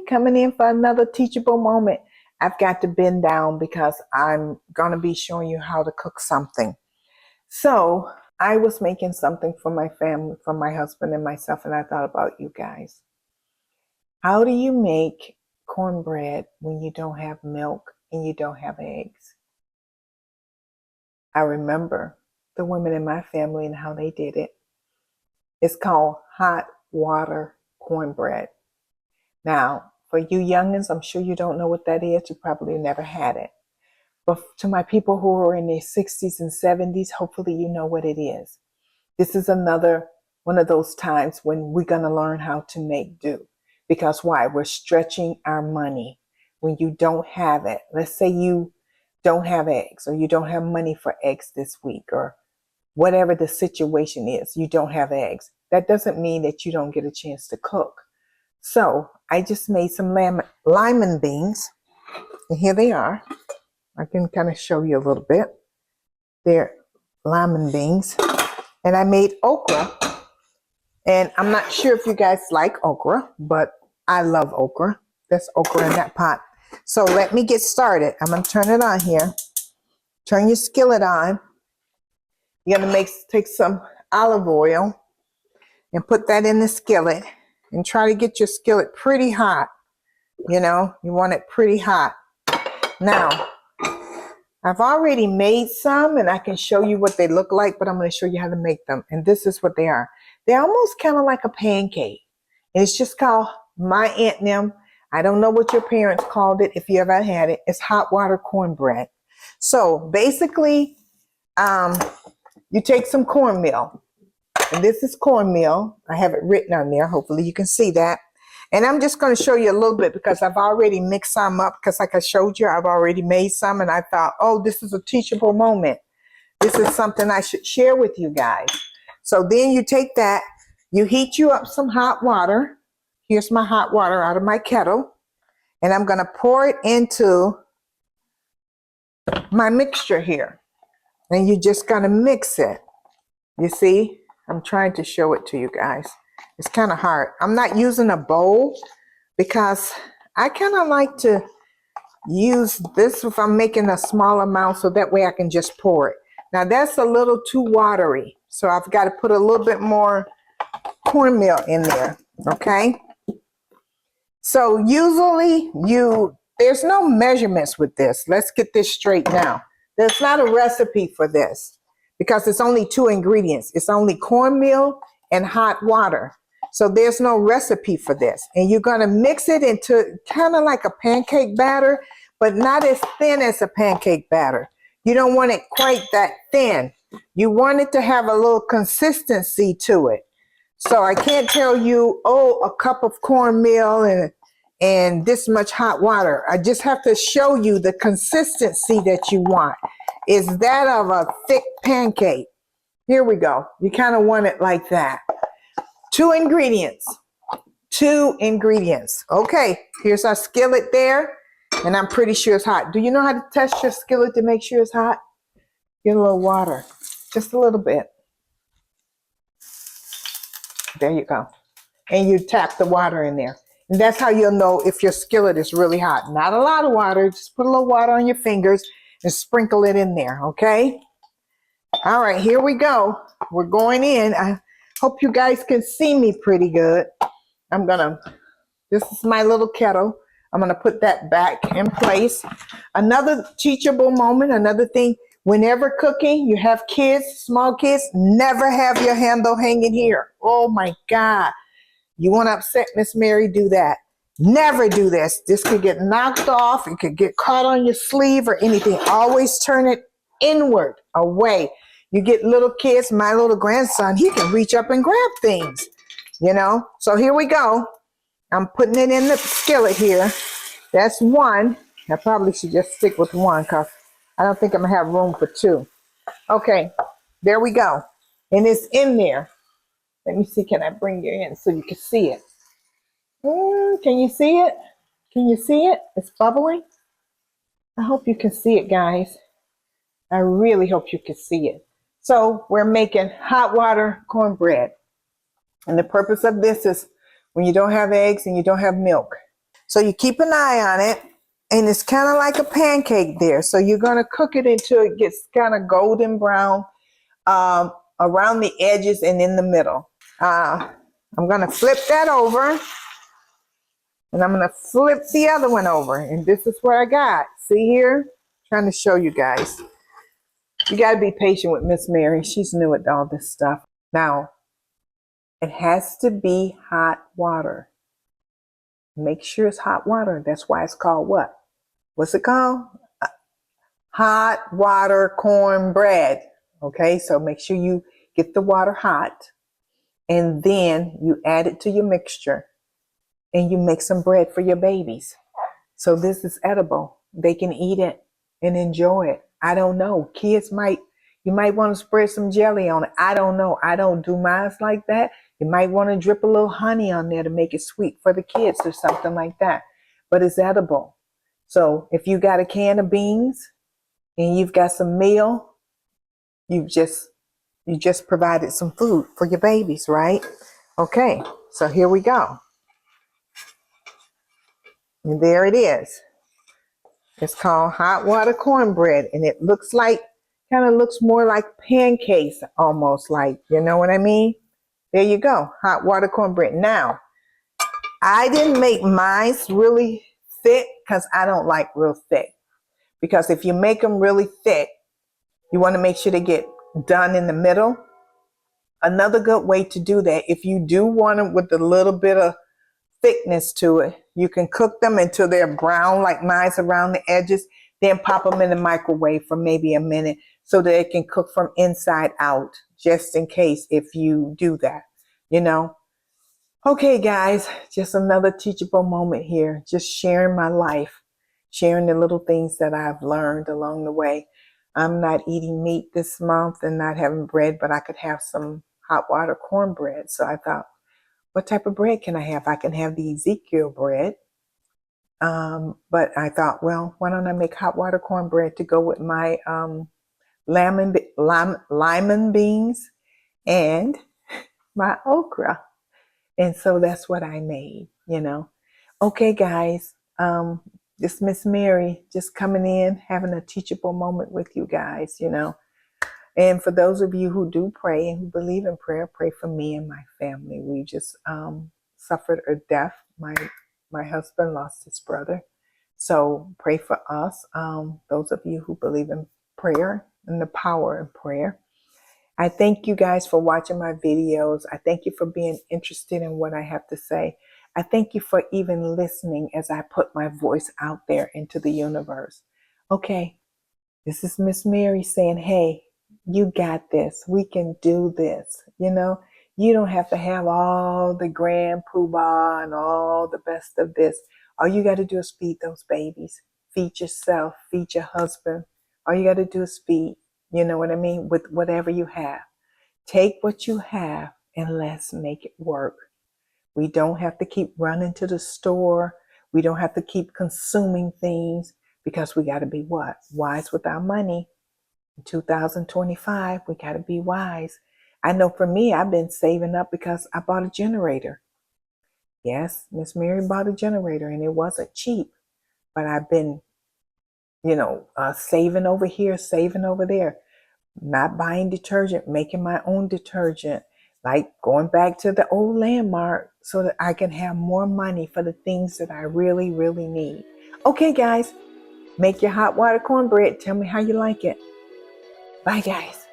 coming in for another teachable moment. I've got to bend down because I'm going to be showing you how to cook something. So I was making something for my family, for my husband and myself, and I thought about you guys. How do you make cornbread when you don't have milk and you don't have eggs? I remember the women in my family and how they did it. It's called hot water cornbread. Now, for you youngins, I'm sure you don't know what that is. You probably never had it. But to my people who are in their 60s and 70s, hopefully you know what it is. This is another one of those times when we're going to learn how to make do. Because why? We're stretching our money. When you don't have it, let's say you don't have eggs, or you don't have money for eggs this week, or whatever the situation is, you don't have eggs. That doesn't mean that you don't get a chance to cook. So I just made some lima beans, and here they are. I can kind of show you a little bit. They're lima beans. And I made okra. And I'm not sure if you guys like okra, but I love okra. There's okra in that pot. So let me get started. I'm going to turn it on here. Turn your skillet on. You're going to take some olive oil and put that in the skillet. And try to get your skillet pretty hot. You know, you want it pretty hot. Now, I've already made some, and I can show you what they look like, but I'm going to show you how to make them. And this is what they are. They're almost kind of like a pancake. And it's just called, my aunt and them, I don't know what your parents called it, if you ever had it. It's hot water cornbread. So basically, you take some cornmeal. And this is cornmeal. I have it written on there. Hopefully you can see that. And I'm just going to show you a little bit because I've already mixed some up, because like I showed you, I've already made some, and I thought, oh, this is a teachable moment. This is something I should share with you guys. So then you take that, you heat you up some hot water. Here's my hot water out of my kettle. And I'm going to pour it into my mixture here. And you're just going to mix it. You see? I'm trying to show it to you guys. It's kind of hard. I'm not using a bowl because I kind of like to use this if I'm making a small amount, so that way I can just pour it. Now that's a little too watery, so I've got to put a little bit more cornmeal in there, okay? So usually there's no measurements with this. Let's get this straight now. There's not a recipe for this, because it's only 2 ingredients. It's only cornmeal and hot water. So there's no recipe for this. And you're going to mix it into kind of like a pancake batter, but not as thin as a pancake batter. You don't want it quite that thin. You want it to have a little consistency to it. So I can't tell you, oh, a cup of cornmeal and this much hot water. I just have to show you the consistency that you want. Is that of a thick pancake. Here we go. You kind of want it like that. 2 ingredients. 2 ingredients. Okay, here's our skillet there. And I'm pretty sure it's hot. Do you know how to test your skillet to make sure it's hot? Get a little water. Just a little bit. There you go. And you tap the water in there. And that's how you'll know if your skillet is really hot. Not a lot of water. Just put a little water on your fingers and sprinkle it in there, okay? All right, here we go. We're going in. I hope you guys can see me pretty good. This is my little kettle. I'm gonna put that back in place. Another teachable moment, another thing, whenever cooking, you have kids, small kids, never have your handle hanging here. Oh my God. You wanna upset Miss Mary, do that. Never do this. This could get knocked off. It could get caught on your sleeve or anything. Always turn it inward, away. You get little kids, my little grandson, he can reach up and grab things, you know? So here we go. I'm putting it in the skillet here. That's 1. I probably should just stick with 1 because I don't think I'm gonna have room for 2. Okay, there we go. And it's in there. Let me see, can I bring you in so you can see it? Can you see it? Can you see it? It's bubbling. I hope you can see it, guys. I really hope you can see it. So we're making hot water cornbread. And the purpose of this is when you don't have eggs and you don't have milk. So you keep an eye on it, and it's kind of like a pancake there. So you're going to cook it until it gets kind of golden brown around the edges and in the middle. I'm going to flip that over, and I'm going to flip the other one over. And this is what I got. See here? Trying to show you guys. You got to be patient with Miss Mary. She's new at all this stuff. Now, it has to be hot water. Make sure it's hot water. That's why it's called what? What's it called? Hot water cornbread. Okay, so make sure you get the water hot, and then you add it to your mixture, and you make some bread for your babies. So this is edible. They can eat it and enjoy it. I don't know. Kids you might want to spread some jelly on it. I don't know. I don't do mine like that. You might want to drip a little honey on there to make it sweet for the kids or something like that. But it's edible. So if you got a can of beans and you've got some meal, you just provided some food for your babies, right? Okay, so here we go. And there it is. It's called hot water cornbread, and it looks like, kind of looks more like pancakes, almost like, you know what I mean? There you go, hot water cornbread. Now, I didn't make mine really thick because I don't like real thick. Because if you make them really thick, you want to make sure they get done in the middle. Another good way to do that, if you do want them with a little bit of thickness to it, you can cook them until they're brown like mine's around the edges, then pop them in the microwave for maybe a minute so that it can cook from inside out, just in case if you do that, you know. Okay, guys, just another teachable moment here, just sharing my life, sharing the little things that I've learned along the way. I'm not eating meat this month and not having bread, but I could have some hot water cornbread. So I thought, what type of bread can I have? I can have the Ezekiel bread. But I thought, well, why don't I make hot water cornbread to go with my lima beans and my okra. And so that's what I made, you know. Okay, guys, this Miss Mary just coming in, having a teachable moment with you guys, you know. And for those of you who do pray and who believe in prayer, pray for me and my family. We just suffered a death. My husband lost his brother. So pray for us, those of you who believe in prayer and the power of prayer. I thank you guys for watching my videos. I thank you for being interested in what I have to say. I thank you for even listening as I put my voice out there into the universe. Okay, this is Miss Mary saying, hey, you got this. We can do this. You know, you don't have to have all the grand poobah and all the best of this. All you got to do is feed those babies. Feed yourself. Feed your husband. All you got to do is feed. You know what I mean? With whatever you have. Take what you have and let's make it work. We don't have to keep running to the store. We don't have to keep consuming things because we got to be what? Wise with our money. In 2025, we got to be wise. I know for me, I've been saving up because I bought a generator. Yes, Miss Mary bought a generator and it wasn't cheap, but I've been, saving over here, saving over there. Not buying detergent, making my own detergent, like going back to the old landmark so that I can have more money for the things that I really, really need. Okay, guys, make your hot water cornbread. Tell me how you like it. Bye, guys.